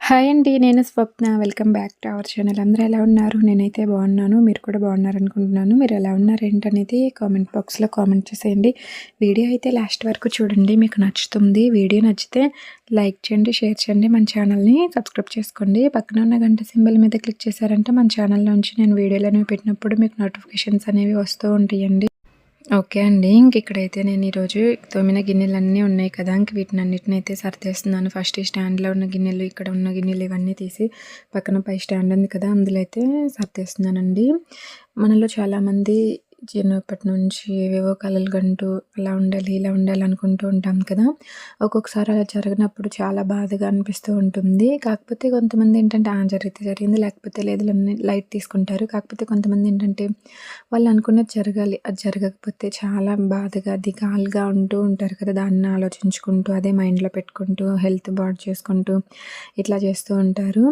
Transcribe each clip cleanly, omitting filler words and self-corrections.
Hi అండి. నేను Swapna. Welcome back to our channel. అందరూ ఎలా ఉన్నారు? నేనైతే బాగున్నాను. మీరు కూడా బాగున్నారనుకుంటున్నాను. మీరు ఎలా ఉన్నారు ఏంటనేది కామెంట్ బాక్స్‌లో కామెంట్ చేసేయండి. వీడియో అయితే లాస్ట్ వరకు చూడండి. మీకు నచ్చుతుంది. వీడియో నచ్చితే లైక్ చేయండి, షేర్ చేయండి. మన ఛానల్‌ని సబ్స్క్రైబ్ చేసుకోండి. పక్కన ఉన్న గంట సింబల్ మీద క్లిక్ చేశారంటే మన ఛానల్‌లోంచి నేను వీడియోలనేవి పెట్టినప్పుడు మీకు నోటిఫికేషన్స్ అనేవి వస్తూ ఉంటాయండి. ఓకే అండి. ఇక్కడైతే నేను ఈరోజు తోమిన గిన్నెలన్నీ ఉన్నాయి కదా! వీటినన్నిటిని అయితే సర్దేస్తున్నాను. ఫస్ట్ ఈ స్టాండ్‌లో ఉన్న గిన్నెలు, ఇక్కడ ఉన్న గిన్నెలు ఇవన్నీ తీసి పక్కన పై స్టాండ్ ఉంది కదా! అందులో అయితే సర్దేస్తున్నానండి. మనలో చాలామంది చిన్నప్పటి నుంచి ఏవేవో కలలు కంటూ అలా ఉండాలి, ఇలా ఉండాలి అనుకుంటూ ఉంటాం కదా! ఒక్కొక్కసారి అలా జరగనప్పుడు చాలా బాధగా అనిపిస్తూ ఉంటుంది. కాకపోతే కొంతమంది ఏంటంటే జరిగితే జరిగింది, లేకపోతే లేదు లైట్ తీసుకుంటారు. కాకపోతే కొంతమంది ఏంటంటే వాళ్ళు అనుకున్నది జరగాలి, అది జరగకపోతే చాలా బాధగా, దిగాలుగా ఉంటూ ఉంటారు కదా! దాన్ని ఆలోచించుకుంటూ, అదే మైండ్‌లో పెట్టుకుంటూ, హెల్త్ పాడు చేసుకుంటూ ఇట్లా చేస్తూ ఉంటారు.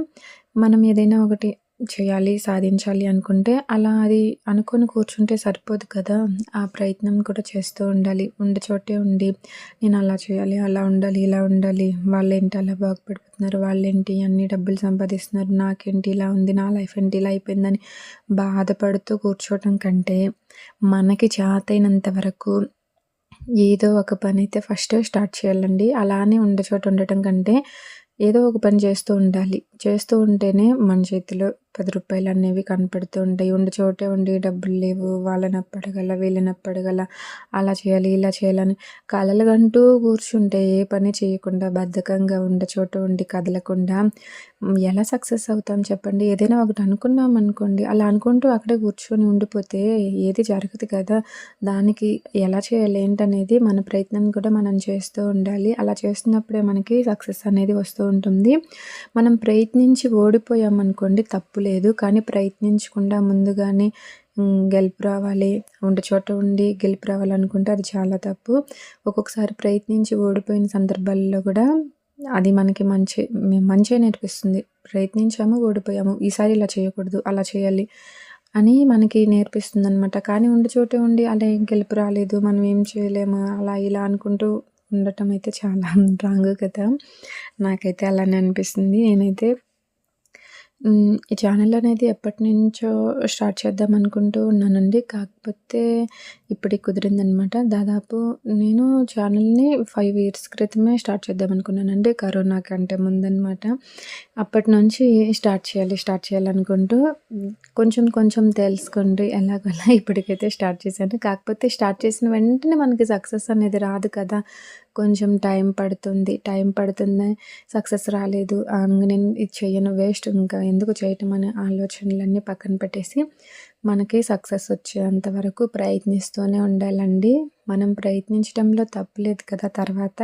మనం ఏదైనా ఒకటి చేయాలి, సాధించాలి అనుకుంటే అలా అది అనుకోని కూర్చుంటే సరిపోదు కదా! ఆ ప్రయత్నం కూడా చేస్తూ ఉండాలి. ఉండే చోటే ఉండి నేను అలా చేయాలి, అలా ఉండాలి, ఇలా ఉండాలి, వాళ్ళేంటి అలా బాగుపడిపోతున్నారు, వాళ్ళేంటి అన్ని డబ్బులు సంపాదిస్తున్నారు, నాకేంటి ఇలా ఉంది, నా లైఫ్ ఏంటి ఇలా అయిపోయిందని బాధపడుతూ కూర్చోవటం కంటే మనకి చేతైనంత వరకు ఏదో ఒక పనైతే ఫస్ట్ స్టార్ట్ చేయాలండి. అలానే ఉండే చోట ఉండటం కంటే ఏదో ఒక పని చేస్తూ ఉండాలి. చేస్తూ ఉంటేనే మన చేతిలో రూ. 10 అనేవి కనపడుతూ ఉంటాయి. ఉండే చోటే ఉండి డబ్బులు లేవు, వాళ్ళని అప్పడగల, వీళ్ళని అప్పడగల, అలా చేయాలి, ఇలా చేయాలని కలలుగంటూ కూర్చుంటే ఏ పని చేయకుండా బద్ధకంగా ఉండే చోట ఉండి కదలకుండా ఎలా సక్సెస్ అవుతాం చెప్పండి? ఏదైనా ఒకటి అనుకున్నాం అనుకోండి, అలా అనుకుంటూ అక్కడే కూర్చొని ఉండిపోతే ఏది జరగదు కదా! దానికి ఎలా చేయాలి ఏంటనేది మన ప్రయత్నం కూడా మనం చేస్తూ ఉండాలి. అలా చేస్తున్నప్పుడే మనకి సక్సెస్ అనేది వస్తూ ఉంటుంది. మనం ప్రయత్నించి ఓడిపోయామనుకోండి తప్పు లేదు. కానీ ప్రయత్నించకుండా ముందుగానే గెలుపు రావాలి, ఉండే చోట ఉండి గెలుపు రావాలనుకుంటే అది చాలా తప్పు. ఒక్కొక్కసారి ప్రయత్నించి ఓడిపోయిన సందర్భాల్లో కూడా అది మనకి మంచే నేర్పిస్తుంది. ప్రయత్నించాము, ఓడిపోయాము. ఈసారి ఇలా చేయకూడదు, అలా చేయాలి అని మనకి నేర్పిస్తుందనమాట. కానీ ఉండే చోటే ఉండి అలా గెలుపు రాలేదు, మనం ఏం చేయలేము, అలా ఇలా అనుకుంటూ ఉండటం అయితే చాలా రాంగ్ కదా! నాకైతే అలానే అనిపిస్తుంది. నేనైతే ఈ ఛానల్ అనేది ఎప్పటినుంచో స్టార్ట్ చేద్దాం అనుకుంటూ ఉన్నానండి. కాకపోతే ఇప్పటికి కుదిరిందనమాట. దాదాపు నేను ఛానల్‌ని 5 ఇయర్స్ క్రితమే స్టార్ట్ చేద్దాం అనుకున్నానండి. కరోనా కంటే ముందనమాట. అప్పటినుంచి స్టార్ట్ చేయాలనుకుంటూ కొంచెం కొంచెం తెలుసుకుంటూ ఎలాగోలా ఇప్పటికైతే స్టార్ట్ చేశాను. కాకపోతే స్టార్ట్ చేసిన వెంటనే మనకి సక్సెస్ అనేది రాదు కదా! కొంచెం టైం పడుతుంది. సక్సెస్ రాలేదు. నేను ఇది చెయ్యను, వేస్ట్, ఇంకా ఎందుకు చేయటం అనే ఆలోచనలన్నీ పక్కన పెట్టేసి మనకి సక్సెస్ వచ్చేంత వరకు ప్రయత్నిస్తూనే ఉండాలండి. మనం ప్రయత్నించడంలో తప్పులేదు కదా! తర్వాత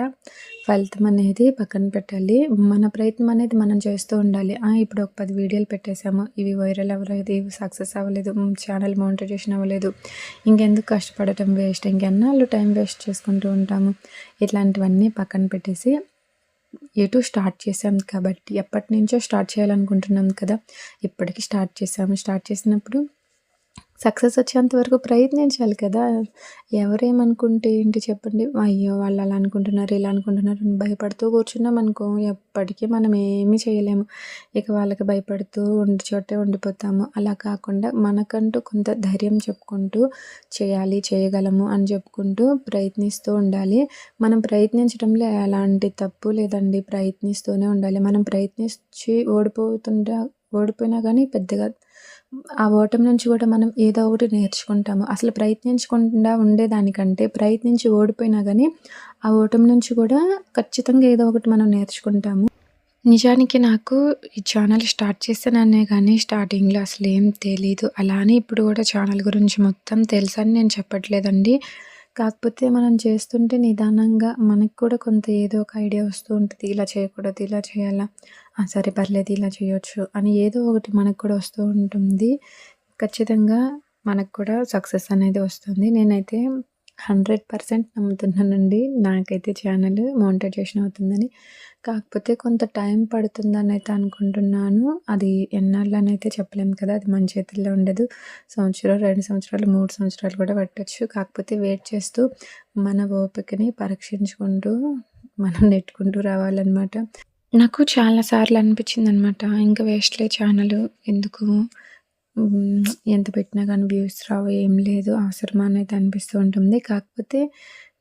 ఫలితం అనేది పక్కన పెట్టాలి. మన ప్రయత్నం అనేది మనం చేస్తూ ఉండాలి. ఇప్పుడు ఒక 10 వీడియోలు పెట్టేసాము, ఇవి వైరల్ అవ్వలేదు, ఇవి సక్సెస్ అవ్వలేదు, ఛానల్ మానిటైజేషన్ అవ్వలేదు, ఇంకెందుకు కష్టపడటం వేస్ట్, ఇంకెన్నాళ్ళు టైం వేస్ట్ చేసుకుంటూ ఉంటాము. ఇట్లాంటివన్నీ పక్కన పెట్టేసి ఎటు స్టార్ట్ చేసాం కాబట్టి ఎప్పటినుంచో స్టార్ట్ చేయాలనుకుంటున్నాం కదా! ఇప్పటికి స్టార్ట్ చేసాము. స్టార్ట్ చేసినప్పుడు సక్సెస్ వచ్చేంత వరకు ప్రయత్నించాలి కదా! ఎవరేమనుకుంటే ఏంటి చెప్పండి? అయ్యో! వాళ్ళు అలా అనుకుంటున్నారు, ఇలా అనుకుంటున్నారు అని భయపడుతూ కూర్చున్నామనుకో ఎప్పటికీ మనం ఏమీ చేయలేము. ఇక వాళ్ళకి భయపడుతూ ఉండే చోటే ఉండిపోతాము. అలా కాకుండా మనకంటూ కొంత ధైర్యం చెప్పుకుంటూ చేయాలి, చేయగలము అని చెప్పుకుంటూ ప్రయత్నిస్తూ ఉండాలి. మనం ప్రయత్నించడంలో ఎలాంటి తప్పు లేదండి. ప్రయత్నిస్తూనే ఉండాలి. మనం ప్రయత్నించి ఓడిపోయినా కానీ పెద్దగా ఆ ఓటమి నుంచి కూడా మనం ఏదో ఒకటి నేర్చుకుంటాము. అసలు ప్రయత్నించకుండా ఉండేదానికంటే ప్రయత్నించి ఓడిపోయినా గానీ ఆ ఓటమి నుంచి కూడా ఖచ్చితంగా ఏదో ఒకటి మనం నేర్చుకుంటాము. నిజానికి నాకు ఈ ఛానల్ స్టార్ట్ చేశాననే కానీ స్టార్టింగ్‌లో అసలేం తెలీదు. అలా అని ఇప్పుడు కూడా ఛానల్ గురించి మొత్తం తెలుసని నేను చెప్పట్లేదండి. కాకపోతే మనం చేస్తుంటే నిదానంగా మనకు కూడా కొంత ఏదో ఒక ఐడియా వస్తూ ఉంటది. ఇలా చేయకూడదు, ఇలా చేయాలా, సరే పర్లేదు ఇలా చేయొచ్చు అని ఏదో ఒకటి మనకు కూడా వస్తూ ఉంటుంది. ఖచ్చితంగా మనకు కూడా సక్సెస్ అనేది వస్తుంది. నేనైతే 100% నమ్ముతున్నానండి. నాకైతే ఛానల్ మానిటైజేషన్ అవుతుందని. కాకపోతే కొంత టైం పడుతుందనైతే అనుకుంటున్నాను. అది ఎన్నాళ్ళనైతే చెప్పలేము కదా! అది మన చేతుల్లో ఉండదు. సంవత్సరం, 2 సంవత్సరాలు, 3 సంవత్సరాలు కూడా పట్టొచ్చు. కాకపోతే వెయిట్ చేస్తూ మన ఓపికని పరీక్షించుకుంటూ మనం నెట్టుకుంటూ రావాలనమాట. నాకు చాలా సార్లు అనిపించిందనమాట. ఇంక వేస్ట్‌లే ఛానలు ఎందుకు ఎంత పెట్టినా గానీ వ్యూస్ రావు, ఏం లేదు అవసరమా అనైతే అనిపిస్తూ ఉంటుంది. కాకపోతే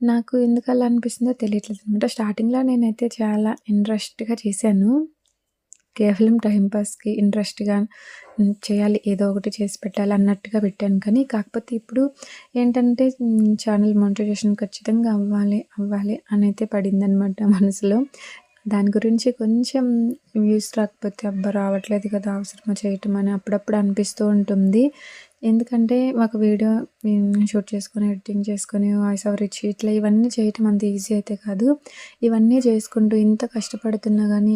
నాకు ఎందుకలా అనిపిస్తుందో తెలియట్లేదనమాట. స్టార్టింగ్‌లో నేనైతే చాలా ఇంట్రెస్ట్‌గా చేశాను. కేవలం టైమ్ పాస్‌కి ఇంట్రెస్ట్‌గా చేయాలి, ఏదో ఒకటి చేసి పెట్టాలి అన్నట్టుగా పెట్టాను. కానీ కాకపోతే ఇప్పుడు ఏంటంటే ఛానల్ మానిటైజేషన్ ఖచ్చితంగా అవ్వాలి, అవ్వాలి అనైతే పడిందనమాట మనసులో. దాని గురించి కొంచెం వ్యూస్ రాకపోతే అబ్బా! రావట్లేదు కదా! అవసరమా చేయటం అని అప్పుడప్పుడు అనిపిస్తూ ఉంటుంది. ఎందుకంటే ఒక వీడియో షూట్ చేసుకొని, ఎడిటింగ్ చేసుకొని, వాయిస్ ఓవర్ ఇచ్చి ఇట్లా ఇవన్నీ చేయటం అంత ఈజీ అయితే కాదు. ఇవన్నీ చేసుకుంటూ ఇంత కష్టపడుతున్నా గానీ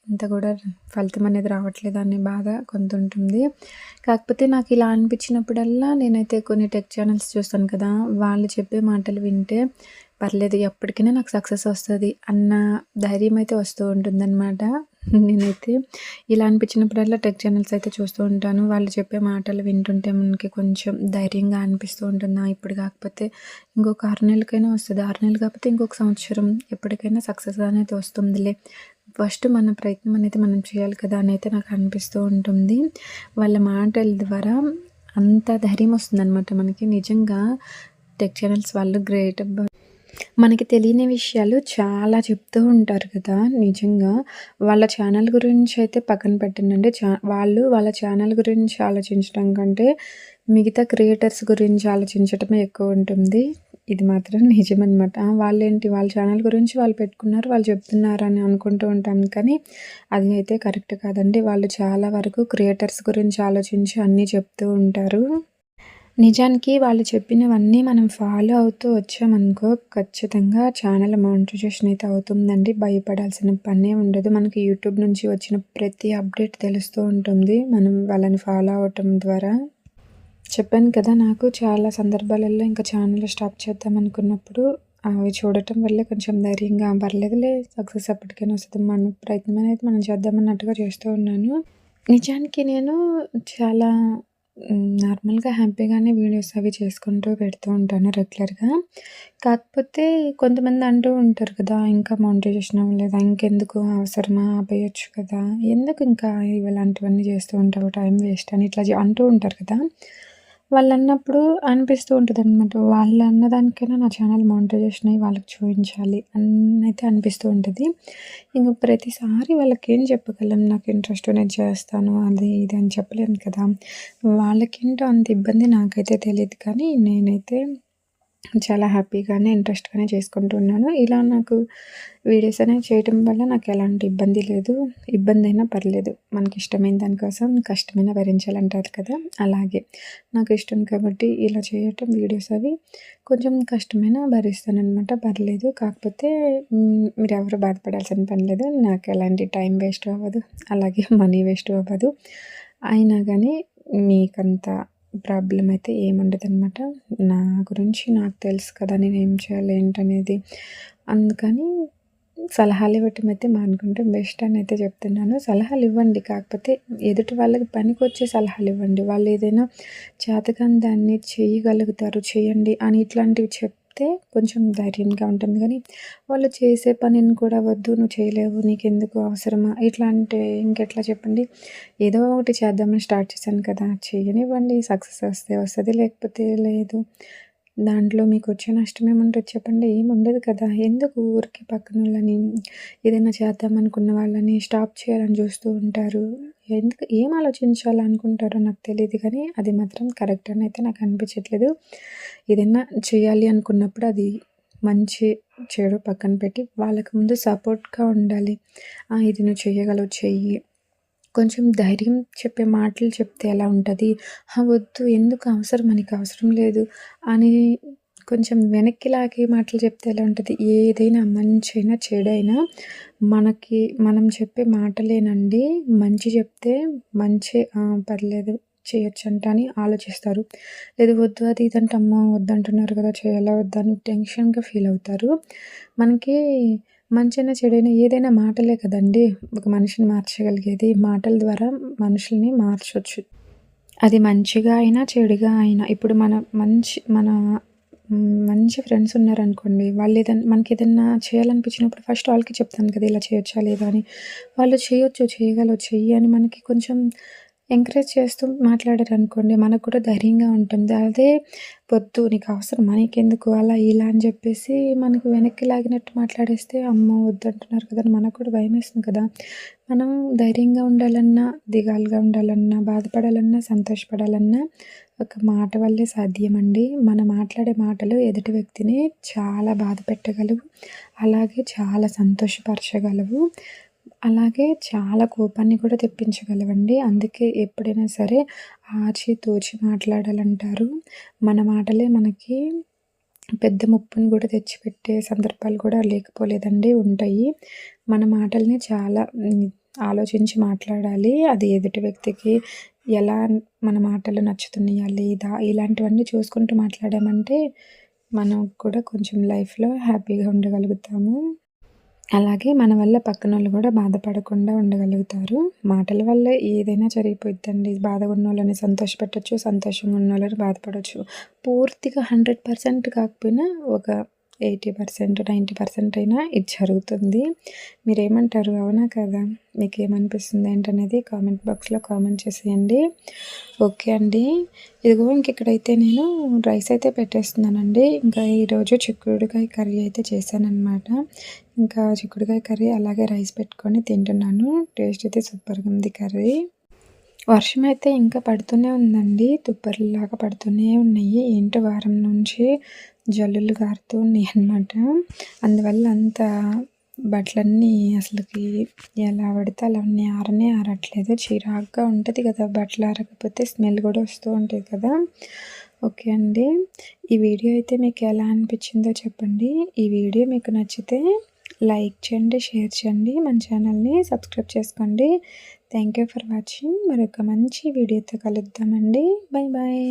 ఇంత కూడా ఫలితం అనేది రావట్లేదు అనే బాధ కొంత ఉంటుంది. కాకపోతే నాకు ఇలా అనిపించినప్పుడల్లా నేనైతే కొన్ని టెక్ ఛానల్స్ చూస్తాను కదా! వాళ్ళు చెప్పే మాటలు వింటే పర్లేదు ఎప్పటికైనా నాకు సక్సెస్ వస్తది అన్న ధైర్యం అయితే వస్తూ ఉంటుందనమాట. నేనైతే ఇలా అనిపించినప్పుడల్లా టెక్ ఛానల్స్ అయితే చూస్తూ ఉంటాను. వాళ్ళు చెప్పే మాటలు వింటుంటే మనకి కొంచెం ధైర్యంగా అనిపిస్తూ ఉంటుంది. ఇప్పుడు కాకపోతే ఇంకొక 6 నెలలకైనా వస్తది. 6 నెలలు కాకపోతే ఇంకొక సంవత్సరం ఎప్పటికైనా సక్సెస్ అనేది వస్తుందిలే. ఫస్ట్ మన ప్రయత్నం అనేది మనం చేయాలి కదా! అని అయితే నాకు అనిపిస్తూ ఉంటుంది. వాళ్ళ మాటల ద్వారా అంత ధైర్యం వస్తుందనమాట మనకి. నిజంగా టెక్ ఛానల్స్ వాళ్ళు గ్రేట్ అబ్బా! మనకి తెలియని విషయాలు చాలా చెప్తూ ఉంటారు కదా! నిజంగా. వాళ్ళ ఛానల్ గురించి అయితే పక్కన పెట్టండండి. వాళ్ళు వాళ్ళ ఛానల్ గురించి ఆలోచించడం కంటే, మిగతా క్రియేటర్స్ గురించి ఆలోచించటమే ఎక్కువుంటుంది. ఇది మాత్రం నిజమనమాట. వాళ్ళేంటి వాళ్ళ ఛానల్ గురించి వాళ్ళు పెట్టుకున్నారు, వాళ్ళు చెప్తున్నారని అనుకుంటూ ఉంటాం. కానీ, అది అయితే కరెక్ట్ కాదండి. వాళ్ళు చాలా వరకు క్రియేటర్స్ గురించి ఆలోచించి అన్నీ చెప్తూ ఉంటారు. నిజానికి వాళ్ళు చెప్పినవన్నీ మనం ఫాలో అవుతూ వచ్చామనుకో, ఖచ్చితంగా ఛానల్ మానిటైజేషన్ అయితే అవుతుందండి. భయపడాల్సిన పనే ఉండదు. మనకి యూట్యూబ్ నుంచి వచ్చిన ప్రతి అప్డేట్ తెలుస్తూ ఉంటుంది, మనం వాళ్ళని ఫాలో అవ్వటం ద్వారా. చెప్పాను కదా! నాకు చాలా సందర్భాలలో ఇంకా ఛానల్ స్టాప్ చేద్దామనుకున్నప్పుడు అవి చూడటం వల్లే కొంచెం ధైర్యంగా పర్లేదులే సక్సెస్ ఎప్పటికైనా వస్తది. మన ప్రయత్నం అనేది మనం చేద్దామన్నట్టుగా చేస్తూ ఉన్నాను. నిజానికి నేను చాలా నార్మల్‌గా హ్యాపీగానే వీడియోస్ అవి చేసుకుంటూ పెడుతూ ఉంటాను రెగ్యులర్‌గా. కాకపోతే కొంతమంది అంటూ ఉంటారు కదా! ఇంకా మానిటైజేషన్ అవ్వలేదా? ఇంకెందుకు అవసరమా? ఆపేయొచ్చు కదా! ఎందుకు ఇంకా ఇలాంటివన్నీ చేస్తూ ఉంటావు? టైం వేస్ట్ అని ఇట్లా అంటూ ఉంటారు కదా! వాళ్ళన్నప్పుడు అనిపిస్తూ ఉంటదనమాట. వాళ్ళన్న దానికైనా నా ఛానల్ మానిటైజేషన్ అయ్యి వాళ్ళకి చూయించాలి అనైతే అనిపిస్తూ ఉంటది. ఇంక ప్రతిసారి వాళ్ళకేం చెప్పగలం? నాకు ఇంట్రెస్ట్ నేను చేస్తాను అది ఇది అని చెప్పలేను కదా! వాళ్ళకేంటో అంత ఇబ్బంది నాకైతే తెలీదు కానీ నేనైతే చాలా హ్యాపీగానే, ఇంట్రెస్ట్‌గానే చేసుకుంటున్నాను. ఇలా నాకు వీడియోస్ అనేవి చేయటం వల్ల నాకెలాంటి ఇబ్బంది లేదు. ఇబ్బందైనా పర్లేదు. మనకిష్టమైన దానికోసం కష్టమైనా భరించాలంటారు కదా! అలాగే. నాకిష్టం కాబట్టి ఇలా చేయటం వీడియోస్ అవి కొంచెం కష్టమైనా భరిస్తాననమాట. పర్లేదు. కాకపోతే మీరెవరు బాధపడాల్సిన పని లేదు. నాకెలాంటి టైం వేస్ట్ అవ్వదు. అలాగే మనీ వేస్ట్ అవ్వదు. అయినా గానీ మీకంత ప్రాబ్లమ్ అయితే ఏముండదనమాట. నా గురించి నాకు తెలుసు కదా! నేనేం చేయాలి ఏంటనేది. అందుకని సలహాలివ్వటం అయితే మానుకుంటే బెస్ట్ అనైతే చెప్తున్నాను. సలహాలివ్వండి. కాకపోతే ఎదుటి వాళ్ళకి పనికొచ్చే సలహాలివ్వండి. వాళ్ళేదైనా చేతకాని దాన్ని చేయగలుగుతారు, చేయండి అని ఇట్లాంటివి చెప్తే కొంచెం ధైర్యంగా ఉంటుంది. కానీ వాళ్ళు చేసే పనిని కూడా వద్దు, నువ్వు చేయలేవు, నీకెందుకు అవసరమా ఇట్లా అంటే ఇంకెట్లా చెప్పండి? ఏదో ఒకటి చేద్దామని స్టార్ట్ చేశాను కదా! చెయ్యనివ్వండి. సక్సెస్ వస్తే వస్తది, లేకపోతే లేదు. దాంట్లో మీకొచ్చే నష్టమేముంటది చెప్పండి? ఏముండదు కదా! ఎందుకు ఊరికే పక్కనోళ్ళని ఏదైనా చేద్దామనుకున్న వాళ్ళని స్టాప్ చేయాలని చూస్తూ ఉంటారు. ఎందుకు ఏం ఆలోచించాలనుకుంటారో నాకు తెలీదు కానీ, అది మాత్రం కరెక్ట్ అని అయితే నాకు అనిపించట్లేదు. ఏదైనా చేయాలి అనుకున్నప్పుడు అది మంచి, చెడు పక్కన పెట్టి వాళ్ళకి ముందు సపోర్ట్‌గా ఉండాలి. ఇది నువ్వు చెయ్యగలవు చెయ్యి. కొంచెం ధైర్యం చెప్పే మాటలు చెప్తే ఎలా ఉంటది? వద్దు ఎందుకు అవసరమా? నీకవసరం లేదు అని కొంచెం వెనక్కి లాగే మాటలు చెప్తే ఎలా ఉంటది? ఏదైనా మంచైనా, చెడైనా మనకి మనం చెప్పే మాటలేనండి మంచి చెప్తే మంచే పర్లేదు చేయొచ్చంట అని ఆలోచిస్తారు. లేదు వద్దు అది ఇది అంటే అమ్మో! వద్దంటున్నారు కదా! చేయాలా వద్దా అని టెన్షన్‌గా ఫీల్ అవుతారు. మనకి మంచైనా, చెడైనా ఏదైనా మాటలే కదండీ! ఒక మనిషిని మార్చగలిగేది. మాటల ద్వారా మనుషుల్ని మార్చొచ్చు. అది మంచిగా అయినా, చెడుగా అయినా. ఇప్పుడు మన మంచి ఫ్రెండ్స్ ఉన్నారనుకోండి, వాళ్ళేదన్నా మనకేదన్నా చేయాలనిపించినప్పుడు ఫస్ట్ వాళ్ళకి చెప్తాను కదా! ఇలా చేయొచ్చా? లేదా? అని. వాళ్ళు చేయొచ్చు, చేయగలవు, చెయ్యి అని మనకి కొంచెం ఎంకరేజ్ చేస్తూ మాట్లాడారనుకోండి, మనకు కూడా ధైర్యంగా ఉంటుంది. అదే వద్దు నీకవసరమా? నీకెందుకు? అలా ఇలా అని చెప్పేసి మనకు వెనక్కి లాగినట్టు మాట్లాడేస్తే, అమ్మో! వద్దంటున్నారు కదా! అని మనకు కూడా భయమేస్తుంది కదా! మనం ధైర్యంగా ఉండాలన్నా, దిగాలుగా ఉండాలన్నా, బాధపడాలన్నా, సంతోషపడాలన్నా ఒక మాట వల్లే సాధ్యమండి. మనం మాట్లాడే మాటలు ఎదుటి వ్యక్తిని చాలా బాధ పెట్టగలవు. అలాగే చాలా సంతోషపరచగలవు. అలాగే చాలా కోపాన్ని కూడా తెప్పించగలవండి. అందుకే ఎప్పుడైనా సరే ఆచితూచి మాట్లాడాలంటారు. మన మాటలే మనకి పెద్ద ముప్పును కూడా తెచ్చిపెట్టే సందర్భాలు కూడా లేకపోలేదండి, ఉంటాయి. మన మాటల్ని చాలా ఆలోచించి మాట్లాడాలి. అది ఎదుటి వ్యక్తికి ఎలా మన మాటలు నచ్చుతున్నాయా లేదా ఇలాంటివన్నీ చూసుకుంటూ మాట్లాడామంటే మనం కూడా కొంచెం లైఫ్‌లో హ్యాపీగా ఉండగలుగుతాము. అలాగే మన వల్ల పక్కనోళ్ళు కూడా బాధపడకుండా ఉండగలుగుతారు. మాటల వల్ల ఏదైనా జరిగిపోయిద్దండి. బాధగా ఉన్నోళ్ళని సంతోషపెట్టొచ్చు, సంతోషంగా ఉన్నోళ్ళని బాధపడొచ్చు. పూర్తిగా 100% కాకపోయినా ఒక 80%, 90% అయినా ఇది జరుగుతుంది. మీరేమంటారు? అవునా కదా? మీకేమనిపిస్తుంది ఏంటనేది కామెంట్ బాక్స్‌లో కామెంట్ చేసేయండి. ఓకే అండి. ఇదిగో ఇక్కడైతే నేను రైస్ అయితే పెట్టేస్తున్నానండి. ఇంకా ఈరోజు చిక్కుడుకాయ కర్రీ అయితే చేశాననమాట. ఇంకా చిక్కుడుకాయ కర్రీ అలాగే రైస్ పెట్టుకొని తింటున్నాను. టేస్ట్ అయితే సూపర్‌గా ఉంది కర్రీ. వర్షం అయితే ఇంకా పడుతూనే ఉందండి. తుప్పర్లులాగా పడుతూనే ఉన్నాయి. ఏంటో వారం నుంచి జల్లులు గారుతూ ఉన్నాయన్నమాట. అందువల్ల అంత బట్టలన్నీ అసలకి ఎలా పడితే అలా ఉన్నాయి. ఆరనే ఆరట్లేదు. చిరాకుగా ఉంటది కదా! బట్టలు ఆరకపోతే స్మెల్ కూడా వస్తూ ఉంటది కదా! ఓకే అండి. ఈ వీడియో అయితే మీకు ఎలా అనిపించిందో చెప్పండి. ఈ వీడియో మీకు నచ్చితే లైక్ చేయండి, షేర్ చేయండి, మన ఛానల్ని సబ్స్క్రైబ్ చేసుకోండి. Thank you for watching. మరొక మంచి వీడియోతో కలుద్దామండి. Bye bye.